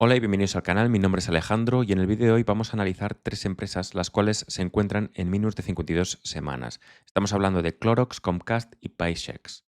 Hola y bienvenidos al canal, mi nombre es Alejandro y en el vídeo de hoy vamos a analizar tres empresas las cuales se encuentran en mínimos de 52 semanas. Estamos hablando de Clorox, Comcast y Paychex.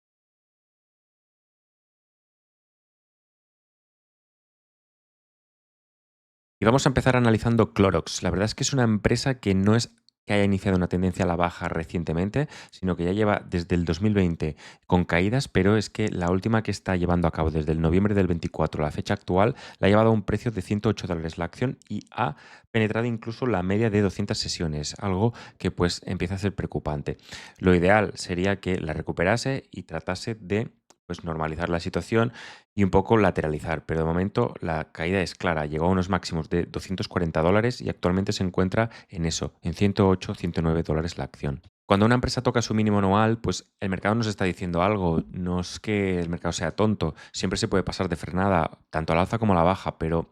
Y vamos a empezar analizando Clorox. La verdad es que es una empresa que no es que haya iniciado una tendencia a la baja recientemente, sino que ya lleva desde el 2020 con caídas, pero es que la última que está llevando a cabo desde el noviembre del 24 a la fecha actual la ha llevado a un precio de $108 la acción y ha penetrado incluso la media de 200 sesiones, algo que pues empieza a ser preocupante. Lo ideal sería que la recuperase y tratase de pues normalizar la situación y un poco lateralizar, pero de momento la caída es clara, llegó a unos máximos de $240 y actualmente se encuentra en eso, en 108, $109 la acción. Cuando una empresa toca su mínimo anual, pues el mercado nos está diciendo algo, no es que el mercado sea tonto, siempre se puede pasar de frenada, tanto a la alza como a la baja, pero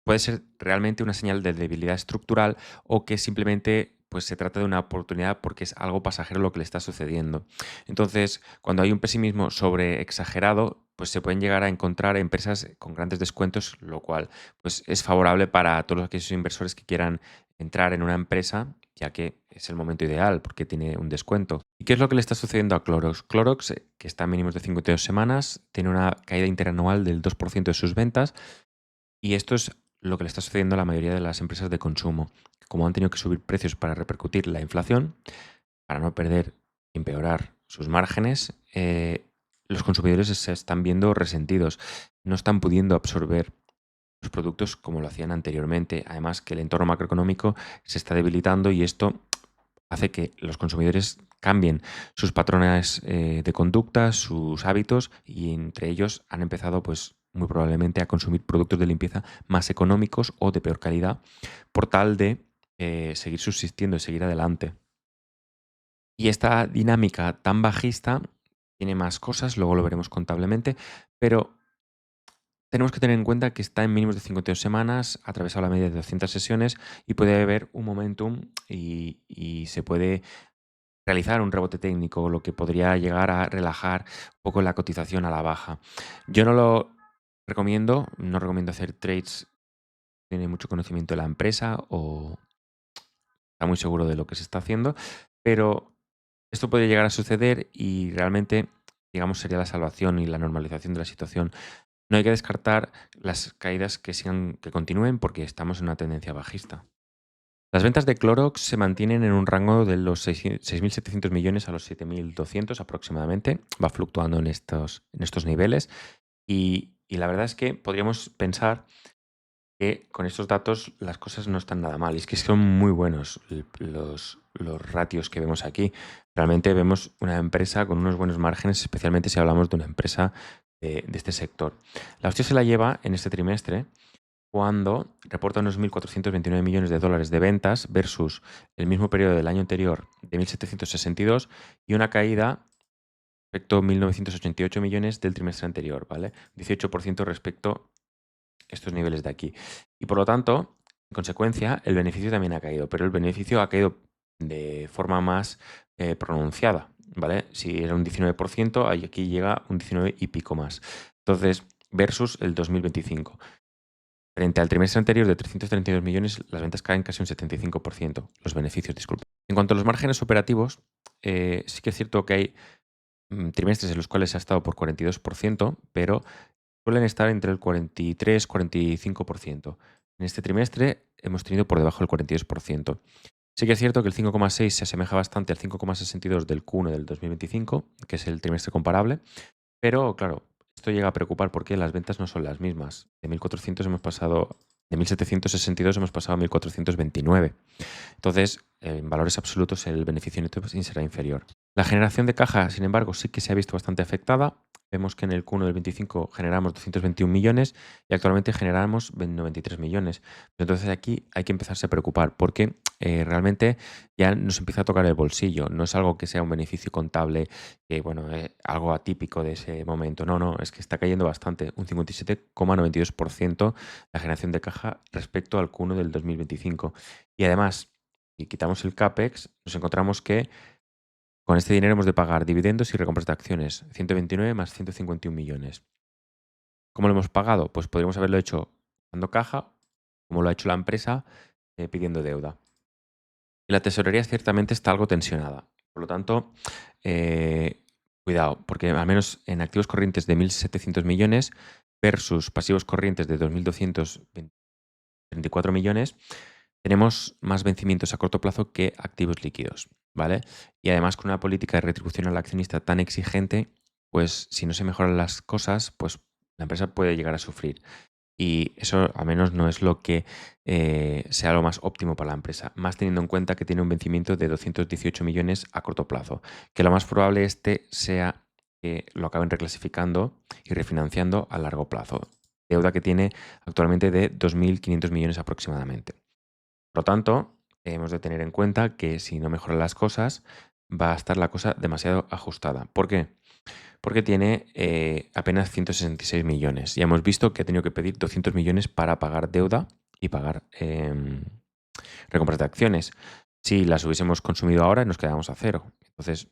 puede ser realmente una señal de debilidad estructural o que simplemente pues se trata de una oportunidad porque es algo pasajero lo que le está sucediendo. Entonces, cuando hay un pesimismo sobre exagerado, pues se pueden llegar a encontrar empresas con grandes descuentos, lo cual pues es favorable para todos aquellos inversores que quieran entrar en una empresa, ya que es el momento ideal porque tiene un descuento. ¿Y qué es lo que le está sucediendo a Clorox? Clorox, que está en mínimos de 52 semanas, tiene una caída interanual del 2% de sus ventas y esto es lo que le está sucediendo a la mayoría de las empresas de consumo. Como han tenido que subir precios para repercutir la inflación, para no perder y empeorar sus márgenes, los consumidores se están viendo resentidos. No están pudiendo absorber los productos como lo hacían anteriormente. Además, que el entorno macroeconómico se está debilitando y esto hace que los consumidores cambien sus patrones de conducta, sus hábitos y entre ellos han empezado pues muy probablemente a consumir productos de limpieza más económicos o de peor calidad por tal de seguir subsistiendo y seguir adelante. Y esta dinámica tan bajista tiene más cosas, luego lo veremos contablemente, pero tenemos que tener en cuenta que está en mínimos de 52 semanas, ha atravesado la media de 200 sesiones y puede haber un momentum y se puede realizar un rebote técnico, lo que podría llegar a relajar un poco la cotización a la baja. Yo no lo recomiendo, no recomiendo hacer trades, tiene mucho conocimiento de la empresa o está muy seguro de lo que se está haciendo, pero esto puede llegar a suceder y realmente, digamos, sería la salvación y la normalización de la situación. No hay que descartar las caídas que sigan, que continúen porque estamos en una tendencia bajista. Las ventas de Clorox se mantienen en un rango de los 6.700 millones a los 7.200 aproximadamente. Va fluctuando en estos niveles. Y la verdad es que podríamos pensar que con estos datos las cosas no están nada mal. Y es que son muy buenos los ratios que vemos aquí. Realmente vemos una empresa con unos buenos márgenes, especialmente si hablamos de una empresa de este sector. La hostia se la lleva en este trimestre cuando reporta unos 1.429 millones de dólares de ventas versus el mismo periodo del año anterior de 1.762 y una caída respecto a 1.988 millones del trimestre anterior, ¿vale? 18% respecto a estos niveles de aquí. Y por lo tanto, en consecuencia, el beneficio también ha caído, pero el beneficio ha caído de forma más pronunciada, ¿vale? Si era un 19%, aquí llega un 19 y pico más. Entonces, versus el 2025. Frente al trimestre anterior de 332 millones, las ventas caen casi un 75%, los beneficios, disculpa. En cuanto a los márgenes operativos, sí que es cierto que hay trimestres en los cuales ha estado por 42%, pero suelen estar entre el 43-45%. En este trimestre hemos tenido por debajo del 42%. Sí que es cierto que el 5,6 se asemeja bastante al 5,62 del Q1 del 2025, que es el trimestre comparable, pero claro, esto llega a preocupar porque las ventas no son las mismas. De 1.400 hemos pasado, de 1.762 hemos pasado a 1.429. Entonces, en valores absolutos el beneficio neto será inferior. La generación de caja, sin embargo, sí que se ha visto bastante afectada. Vemos que en el Q1 del 25 generamos 221 millones y actualmente generamos 93 millones. Entonces aquí hay que empezarse a preocupar porque realmente ya nos empieza a tocar el bolsillo. No es algo que sea un beneficio contable, que bueno, algo atípico de ese momento. No, no, es que está cayendo bastante, un 57,92% la generación de caja respecto al Q1 del 2025. Y además, si quitamos el CAPEX, nos encontramos que con este dinero hemos de pagar dividendos y recompras de acciones, 129 más 151 millones. ¿Cómo lo hemos pagado? Pues podríamos haberlo hecho dando caja, como lo ha hecho la empresa, pidiendo deuda. Y la tesorería ciertamente está algo tensionada. Por lo tanto, cuidado, porque al menos en activos corrientes de 1.700 millones versus pasivos corrientes de 2.234 millones, tenemos más vencimientos a corto plazo que activos líquidos, ¿vale? Y además con una política de retribución al accionista tan exigente, pues si no se mejoran las cosas, pues la empresa puede llegar a sufrir. Y eso al menos no es lo que sea lo más óptimo para la empresa, más teniendo en cuenta que tiene un vencimiento de 218 millones a corto plazo, que lo más probable sea que lo acaben reclasificando y refinanciando a largo plazo. Deuda que tiene actualmente de 2.500 millones aproximadamente. Por lo tanto, hemos de tener en cuenta que si no mejoran las cosas, va a estar la cosa demasiado ajustada. ¿Por qué? Porque tiene apenas 166 millones. Ya hemos visto que ha tenido que pedir 200 millones para pagar deuda y pagar recompras de acciones. Si las hubiésemos consumido ahora, nos quedamos a cero. Entonces,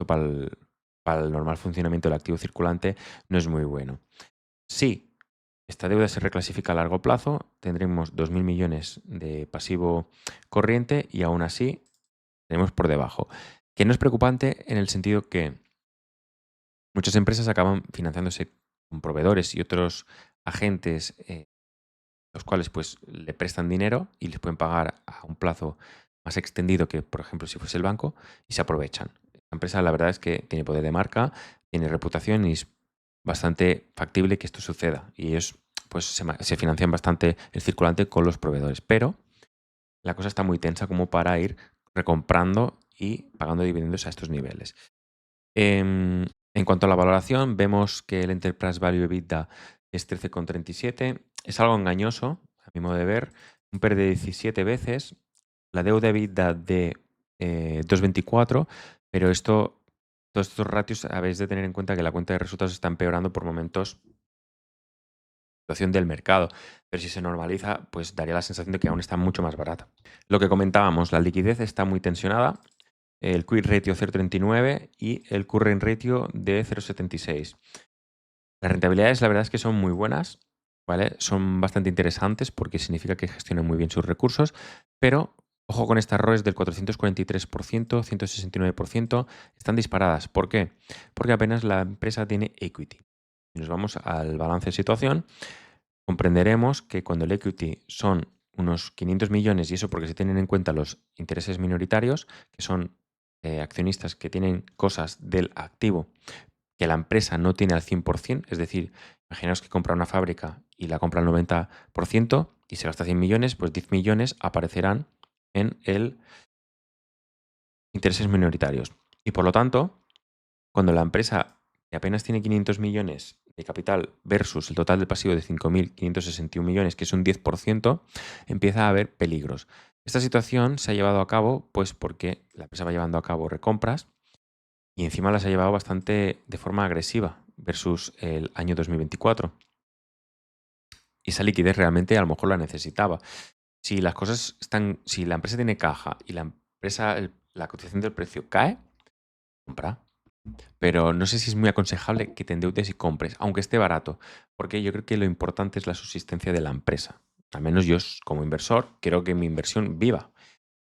para el normal funcionamiento del activo circulante no es muy bueno. Si esta deuda se reclasifica a largo plazo, tendremos 2.000 millones de pasivo corriente y aún así tenemos por debajo. Que no es preocupante en el sentido que muchas empresas acaban financiándose con proveedores y otros agentes, los cuales pues le prestan dinero y les pueden pagar a un plazo más extendido que, por ejemplo, si fuese el banco, y se aprovechan. La empresa, la verdad es que tiene poder de marca, tiene reputación y es bastante factible que esto suceda. Y ellos pues se financian bastante el circulante con los proveedores. Pero la cosa está muy tensa como para ir recomprando y pagando dividendos a estos niveles. En cuanto a la valoración, vemos que el Enterprise Value EBITDA es 13,37. Es algo engañoso, a mi modo de ver. Un PER de 17 veces. La deuda EBITDA de 2,24. Pero todos estos ratios habéis de tener en cuenta que la cuenta de resultados está empeorando por momentos la situación del mercado. Pero si se normaliza, pues daría la sensación de que aún está mucho más barata. Lo que comentábamos, la liquidez está muy tensionada, el quick ratio 0,39 y el current ratio de 0,76. Las rentabilidades, la verdad es que son muy buenas, ¿vale? Son bastante interesantes porque significa que gestionan muy bien sus recursos, pero ojo con estas ROEs del 443%, 169%, están disparadas. ¿Por qué? Porque apenas la empresa tiene equity. Si nos vamos al balance de situación, comprenderemos que cuando el equity son unos 500 millones, y eso porque se tienen en cuenta los intereses minoritarios, que son accionistas que tienen cosas del activo que la empresa no tiene al 100%, es decir, imaginaos que compra una fábrica y la compra al 90% y se gasta 100 millones, pues 10 millones aparecerán en el intereses minoritarios. Y por lo tanto, cuando la empresa que apenas tiene 500 millones de capital versus el total del pasivo de 5.561 millones, que es un 10%, empieza a haber peligros. Esta situación se ha llevado a cabo pues porque la empresa va llevando a cabo recompras y encima las ha llevado bastante de forma agresiva versus el año 2024. Y esa liquidez realmente a lo mejor la necesitaba. Si las cosas están, si la empresa tiene caja y la empresa, la cotización del precio cae, compra. Pero no sé si es muy aconsejable que te endeudes y compres, aunque esté barato, porque yo creo que lo importante es la subsistencia de la empresa. Al menos yo como inversor quiero que mi inversión viva.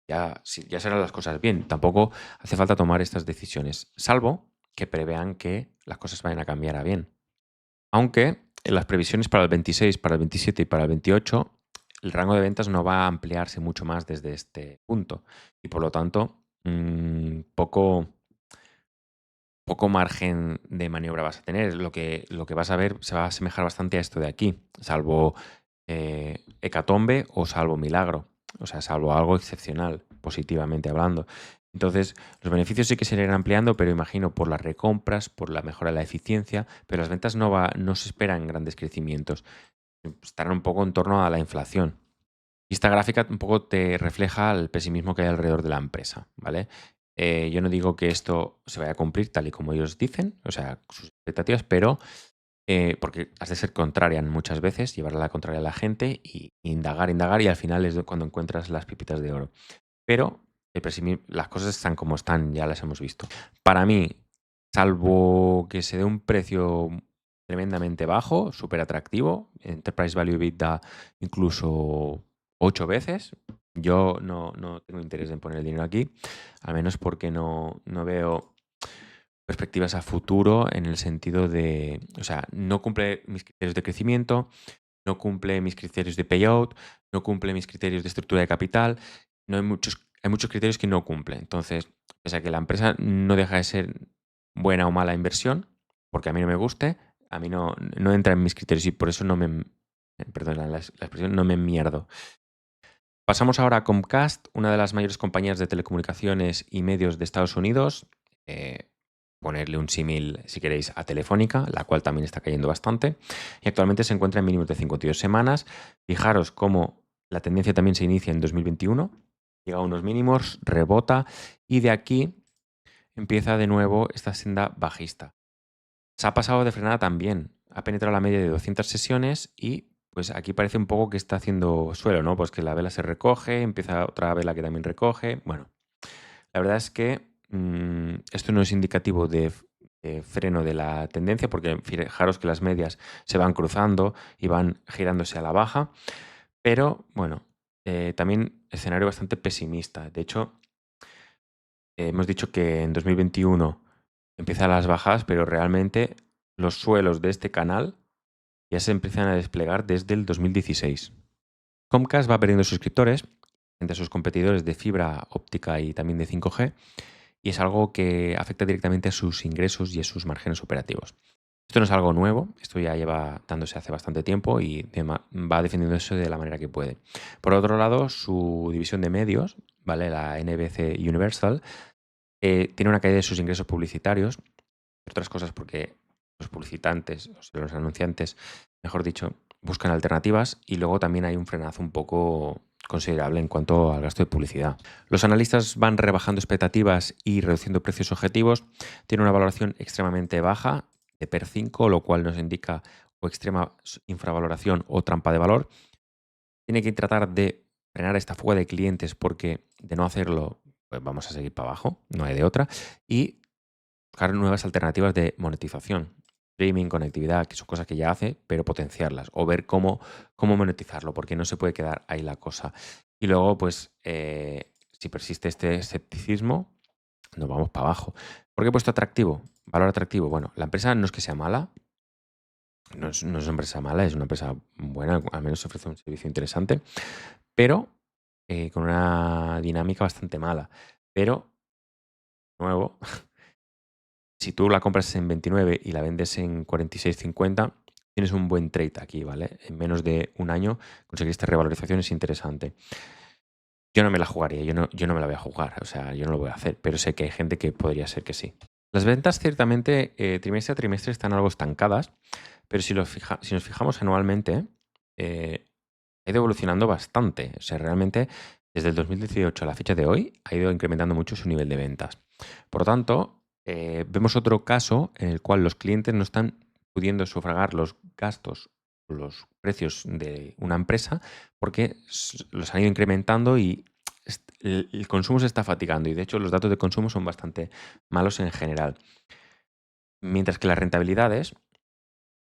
Ya, ya serán las cosas bien. Tampoco hace falta tomar estas decisiones, salvo que prevean que las cosas vayan a cambiar a bien. Aunque en las previsiones para el 26, para el 27 y para el 28, el rango de ventas no va a ampliarse mucho más desde este punto. Y por lo tanto, poco margen de maniobra vas a tener. Lo que vas a ver se va a asemejar bastante a esto de aquí, salvo hecatombe o salvo milagro. O sea, salvo algo excepcional, positivamente hablando. Entonces, los beneficios sí que se irán ampliando, pero imagino por las recompras, por la mejora de la eficiencia, pero las ventas no se esperan grandes crecimientos. Estarán un poco en torno a la inflación. Y esta gráfica un poco te refleja el pesimismo que hay alrededor de la empresa, ¿vale? Yo no digo que esto se vaya a cumplir tal y como ellos dicen, o sea, sus expectativas, pero porque has de ser contraria muchas veces, llevar a la contraria a la gente y indagar, indagar y al final es cuando encuentras las pepitas de oro. Pero las cosas están como están, ya las hemos visto. Para mí, salvo que se dé un precio tremendamente bajo, súper atractivo. Enterprise Value EBITDA incluso 8 veces. Yo no tengo interés en poner el dinero aquí, al menos porque no veo perspectivas a futuro en el sentido de, o sea, no cumple mis criterios de crecimiento, no cumple mis criterios de payout, no cumple mis criterios de estructura de capital, no hay muchos criterios que no cumple. Entonces, pese a que la empresa no deja de ser buena o mala inversión, porque a mí no me guste, a mí no entra en mis criterios y por eso perdón la expresión, no me mierdo. Pasamos ahora a Comcast, una de las mayores compañías de telecomunicaciones y medios de Estados Unidos. Ponerle un símil, si queréis, a Telefónica, la cual también está cayendo bastante. Y actualmente se encuentra en mínimos de 52 semanas. Fijaros cómo la tendencia también se inicia en 2021. Llega a unos mínimos, rebota y de aquí empieza de nuevo esta senda bajista. Se ha pasado de frenada también. Ha penetrado la media de 200 sesiones y pues aquí parece un poco que está haciendo suelo, ¿no? Pues que la vela se recoge, empieza otra vela que también recoge. Bueno, la verdad es que esto no es indicativo de freno de la tendencia, porque fijaros que las medias se van cruzando y van girándose a la baja, pero bueno, también escenario bastante pesimista. De hecho, hemos dicho que en 2021 empiezan las bajas, pero realmente los suelos de este canal ya se empiezan a desplegar desde el 2016. Comcast va perdiendo suscriptores entre sus competidores de fibra óptica y también de 5G, y es algo que afecta directamente a sus ingresos y a sus márgenes operativos. Esto no es algo nuevo, esto ya lleva dándose hace bastante tiempo y va defendiendo eso de la manera que puede. Por otro lado, su división de medios, ¿vale? La NBC Universal, tiene una caída de sus ingresos publicitarios, entre otras cosas porque los publicitantes, o sea, los anunciantes, mejor dicho, buscan alternativas y luego también hay un frenazo un poco considerable en cuanto al gasto de publicidad. Los analistas van rebajando expectativas y reduciendo precios objetivos. Tiene una valoración extremadamente baja de PER 5, lo cual nos indica o extrema infravaloración o trampa de valor. Tiene que tratar de frenar esta fuga de clientes porque de no hacerlo, pues vamos a seguir para abajo, no hay de otra. Y buscar nuevas alternativas de monetización. Streaming, conectividad, que son cosas que ya hace, pero potenciarlas o ver cómo monetizarlo, porque no se puede quedar ahí la cosa. Y luego, pues, si persiste este escepticismo, nos vamos para abajo. ¿Por qué he puesto atractivo? Valor atractivo. Bueno, la empresa no es que sea mala, no es una empresa mala, es una empresa buena, al menos ofrece un servicio interesante, pero con una dinámica bastante mala. Pero, nuevo, si tú la compras en 29 y la vendes en 46,50, tienes un buen trade aquí, ¿vale? En menos de un año conseguir esta revalorización es interesante. Yo no me la jugaría, yo no me la voy a jugar, o sea, yo no lo voy a hacer, pero sé que hay gente que podría ser que sí. Las ventas ciertamente trimestre a trimestre están algo estancadas, pero si nos fijamos anualmente, ha ido evolucionando bastante. O sea, realmente desde el 2018 a la fecha de hoy ha ido incrementando mucho su nivel de ventas. Por lo tanto, vemos otro caso en el cual los clientes no están pudiendo sufragar los gastos o los precios de una empresa porque los han ido incrementando y el consumo se está fatigando y de hecho los datos de consumo son bastante malos en general. Mientras que las rentabilidades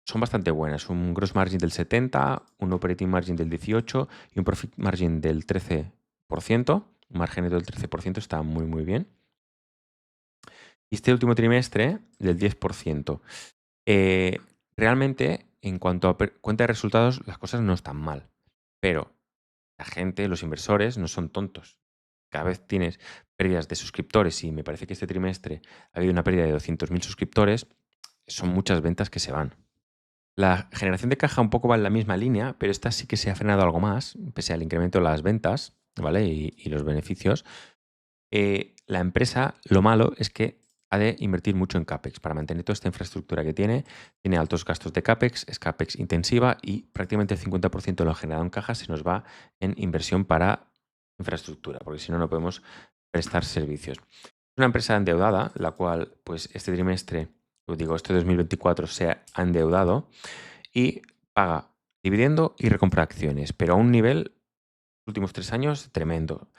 son bastante buenas. Un gross margin del 70, un operating margin del 18 y un profit margin del 13%. Un margen neto del 13% está muy, muy bien. Y este último trimestre del 10%. Realmente, en cuanto a cuenta de resultados, las cosas no están mal. Pero la gente, los inversores, no son tontos. Cada vez tienes pérdidas de suscriptores y me parece que este trimestre ha habido una pérdida de 200.000 suscriptores. Son muchas ventas que se van. La generación de caja un poco va en la misma línea, pero esta sí que se ha frenado algo más, pese al incremento de las ventas, ¿vale? Y los beneficios. La empresa, lo malo es que ha de invertir mucho en CAPEX para mantener toda esta infraestructura que tiene. Tiene altos gastos de CAPEX, es CAPEX intensiva y prácticamente el 50% de lo generado en caja se nos va en inversión para infraestructura, porque si no, no podemos prestar servicios. Es una empresa endeudada, la cual, pues, este trimestre, os digo, este 2024 se ha endeudado y paga dividendo y recompra acciones, pero a un nivel, los últimos 3 años, tremendo.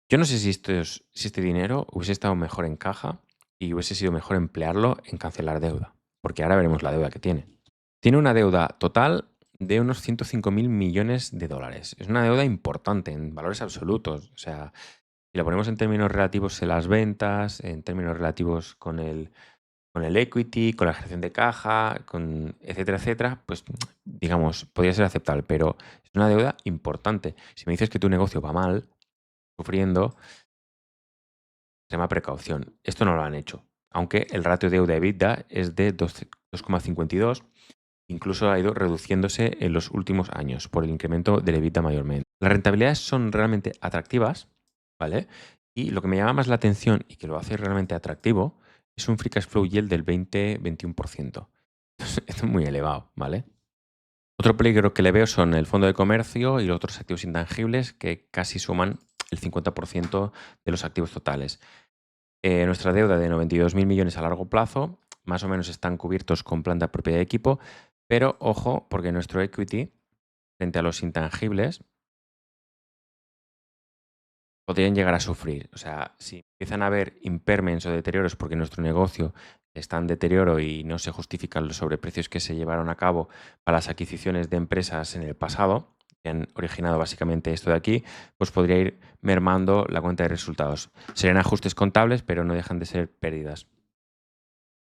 Yo no sé si este dinero hubiese estado mejor en caja y hubiese sido mejor emplearlo en cancelar deuda, porque ahora veremos la deuda que tiene. Tiene una deuda total de unos 105.000 millones de dólares. Es una deuda importante en valores absolutos. O sea, si lo ponemos en términos relativos en las ventas, en términos relativos con el equity, con la gestión de caja, con etcétera, etcétera, pues digamos, podría ser aceptable, pero es una deuda importante. Si me dices que tu negocio va mal, sufriendo, extrema precaución. Esto no lo han hecho, aunque el ratio deuda-EBITDA es de 2,52, incluso ha ido reduciéndose en los últimos años por el incremento del EBITDA mayormente. Las rentabilidades son realmente atractivas, ¿vale? Y lo que me llama más la atención y que lo hace realmente atractivo es un free cash flow yield del 20-21%. Esto es muy elevado, ¿vale? Otro peligro que le veo son el fondo de comercio y los otros activos intangibles que casi suman el 50% de los activos totales. Nuestra deuda de 92.000 millones a largo plazo, más o menos están cubiertos con planta propiedad de equipo, pero ojo, porque nuestro equity frente a los intangibles podrían llegar a sufrir. O sea, si empiezan a haber impairments o deterioros porque nuestro negocio está en deterioro y no se justifican los sobreprecios que se llevaron a cabo para las adquisiciones de empresas en el pasado, que han originado básicamente esto de aquí, pues podría ir mermando la cuenta de resultados. Serían ajustes contables, pero no dejan de ser pérdidas.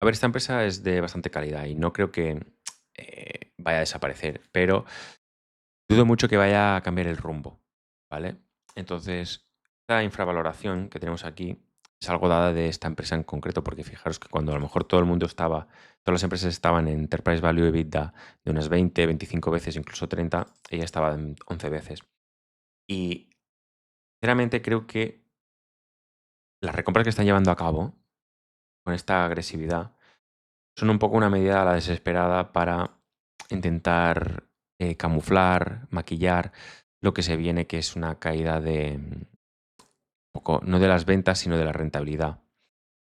A ver, esta empresa es de bastante calidad y no creo que vaya a desaparecer, pero dudo mucho que vaya a cambiar el rumbo, ¿vale? Entonces, esta infravaloración que tenemos aquí es algo dada de esta empresa en concreto, porque fijaros que cuando a lo mejor todo el mundo estaba, todas las empresas estaban en Enterprise Value EBITDA de unas 20, 25 veces, incluso 30, ella estaba en 11 veces. Y sinceramente creo que las recompras que están llevando a cabo con esta agresividad son un poco una medida a la desesperada para intentar camuflar, maquillar lo que se viene, que es una caída de poco, no de las ventas, sino de la rentabilidad.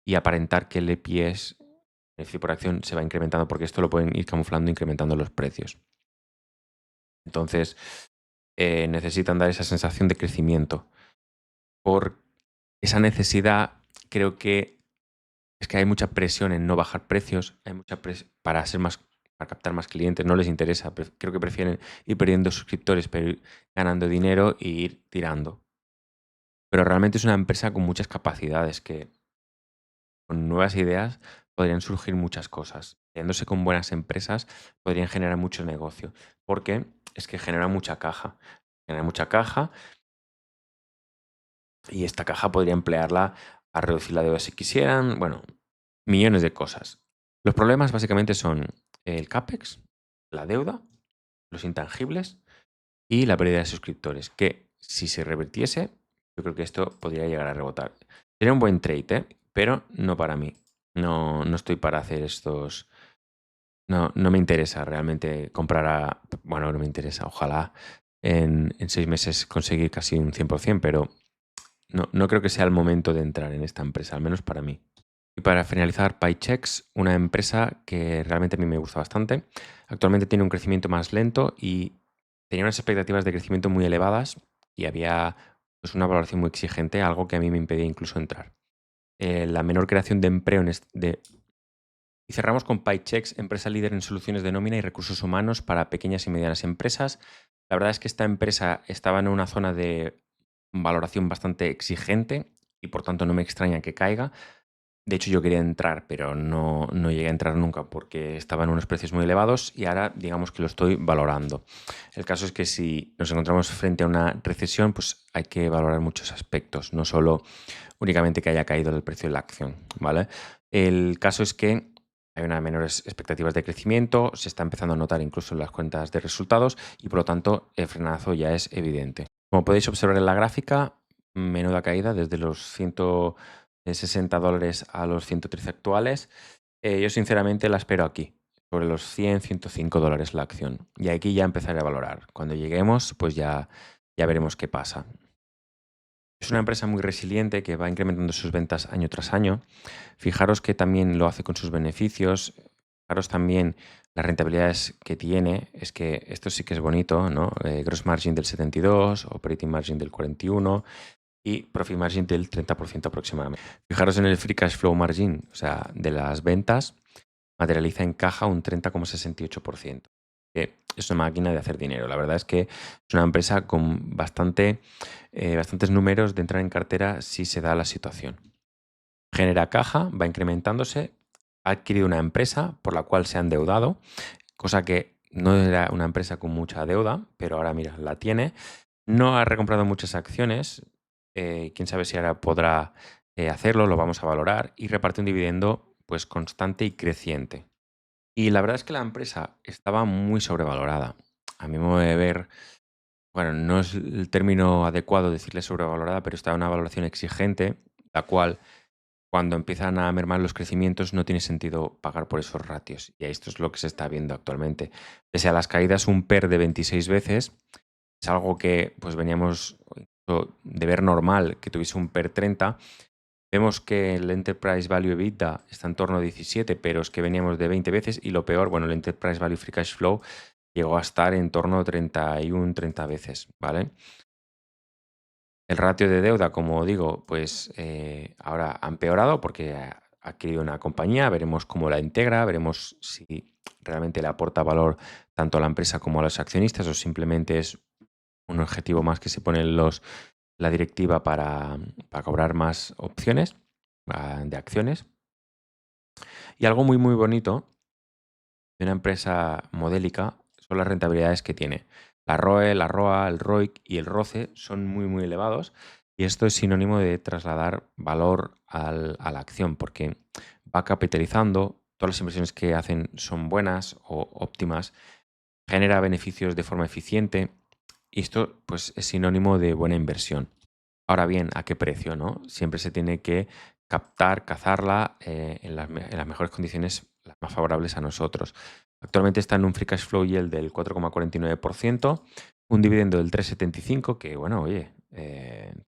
Y aparentar que el EPS, el precio por acción, se va incrementando, porque esto lo pueden ir camuflando incrementando los precios. Entonces, necesitan dar esa sensación de crecimiento. Por esa necesidad, creo que es que hay mucha presión en no bajar precios, hay mucha presión para ser más, para captar más clientes, no les interesa. Creo que prefieren ir perdiendo suscriptores, pero ir ganando dinero y ir tirando. Pero realmente es una empresa con muchas capacidades que con nuevas ideas podrían surgir muchas cosas. Yéndose con buenas empresas podrían generar mucho negocio, porque es que genera mucha caja y esta caja podría emplearla a reducir la deuda si quisieran, bueno, millones de cosas. Los problemas básicamente son el CAPEX, la deuda, los intangibles y la pérdida de suscriptores, que si se revirtiese, yo creo que esto podría llegar a rebotar. Sería un buen trade, ¿eh? Pero no para mí. No, no estoy para hacer estos. No, no me interesa realmente comprar a. Bueno, no me interesa. Ojalá en 6 meses conseguir casi un 100%, pero no, no creo que sea el momento de entrar en esta empresa, al menos para mí. Y para finalizar, PyChex, una empresa que realmente a mí me gusta bastante. Actualmente tiene un crecimiento más lento y tenía unas expectativas de crecimiento muy elevadas y había pues, una valoración muy exigente, algo que a mí me impedía incluso entrar. La menor creación de empleo Y cerramos con PyChex, empresa líder en soluciones de nómina y recursos humanos para pequeñas y medianas empresas. La verdad es que esta empresa estaba en una zona de valoración bastante exigente y por tanto no me extraña que caiga. De hecho, yo quería entrar, pero no llegué a entrar nunca porque estaban unos precios muy elevados y ahora digamos que lo estoy valorando. El caso es que si nos encontramos frente a una recesión, pues hay que valorar muchos aspectos, no solo únicamente que haya caído el precio de la acción, ¿vale? El caso es que hay unas menores expectativas de crecimiento, se está empezando a notar incluso en las cuentas de resultados y por lo tanto el frenazo ya es evidente. Como podéis observar en la gráfica, menuda caída desde los $160 a los 113 actuales. Yo sinceramente la espero aquí, sobre los 100, $105 la acción. Y aquí ya empezaré a valorar. Cuando lleguemos, pues ya veremos qué pasa. Es una empresa muy resiliente que va incrementando sus ventas año tras año. Fijaros que también lo hace con sus beneficios. Fijaros también las rentabilidades que tiene. Es que esto sí que es bonito, ¿no? Gross margin del 72, operating margin del 41 y profit margin del 30% aproximadamente. Fijaros en el free cash flow margin, o sea, de las ventas, materializa en caja un 30,68%. Que es una máquina de hacer dinero. La verdad es que es una empresa con bastantes números de entrar en cartera si se da la situación. Genera caja, va incrementándose, ha adquirido una empresa por la cual se ha endeudado, cosa que no era una empresa con mucha deuda, pero ahora mira, la tiene. No ha recomprado muchas acciones, quién sabe si ahora podrá hacerlo, lo vamos a valorar, y reparte un dividendo pues constante y creciente. Y la verdad es que la empresa estaba muy sobrevalorada. A mi modo de ver, bueno, no es el término adecuado decirle sobrevalorada, pero está en una valoración exigente, la cual cuando empiezan a mermar los crecimientos no tiene sentido pagar por esos ratios. Y esto es lo que se está viendo actualmente. Pese a las caídas, un PER de 26 veces es algo que pues veníamos de ver normal, que tuviese un PER 30. Vemos que el Enterprise Value EBITDA está en torno a 17, pero es que veníamos de 20 veces y lo peor, bueno, el Enterprise Value Free Cash Flow llegó a estar en torno a 31, 30 veces, ¿vale? El ratio de deuda, como digo, pues ahora ha empeorado porque ha adquirido una compañía, veremos cómo la integra, veremos si realmente le aporta valor tanto a la empresa como a los accionistas o simplemente es un objetivo más que se pone la directiva para cobrar más opciones de acciones. Y algo muy, muy bonito de una empresa modélica son las rentabilidades que tiene. La ROE, la ROA, el ROIC y el ROCE son muy, muy elevados y esto es sinónimo de trasladar valor a la acción porque va capitalizando, todas las inversiones que hacen son buenas o óptimas, genera beneficios de forma eficiente y esto pues es sinónimo de buena inversión. Ahora bien, ¿a qué precio, no? Siempre se tiene que captar, cazarla en las mejores condiciones, las más favorables a nosotros. Actualmente está en un free cash flow yield del 4,49%, un dividendo del 3,75, que bueno, oye,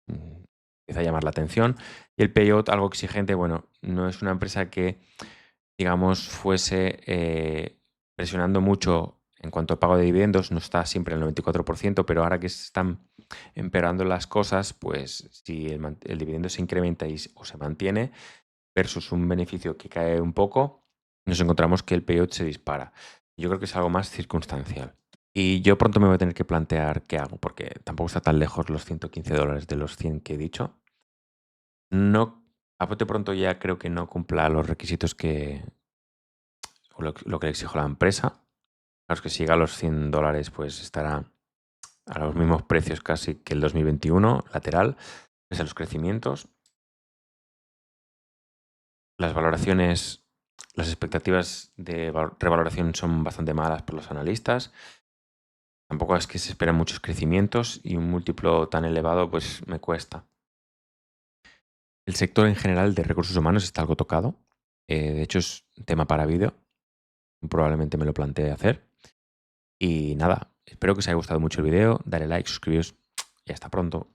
empieza a llamar la atención. Y el payout, algo exigente, bueno, no es una empresa que, digamos, fuese presionando mucho en cuanto al pago de dividendos, no está siempre en el 94%, pero ahora que se están empeorando las cosas, pues si el dividendo se incrementa o se mantiene versus un beneficio que cae un poco, nos encontramos que el payout se dispara. Yo creo que es algo más circunstancial. Y yo pronto me voy a tener que plantear qué hago, porque tampoco está tan lejos los $115 de los 100 que he dicho. No, a bote pronto ya creo que no cumpla los requisitos o lo que le exijo a la empresa. Claro, es que si llega a los $100, pues estará a los mismos precios casi que el 2021, lateral, pese a los crecimientos. Las valoraciones, las expectativas de revaloración son bastante malas por los analistas. Tampoco es que se esperan muchos crecimientos y un múltiplo tan elevado pues me cuesta. El sector en general de recursos humanos está algo tocado. De hecho es un tema para vídeo. Probablemente me lo plantee hacer. Y nada, espero que os haya gustado mucho el vídeo. Dale like, suscribiros y hasta pronto.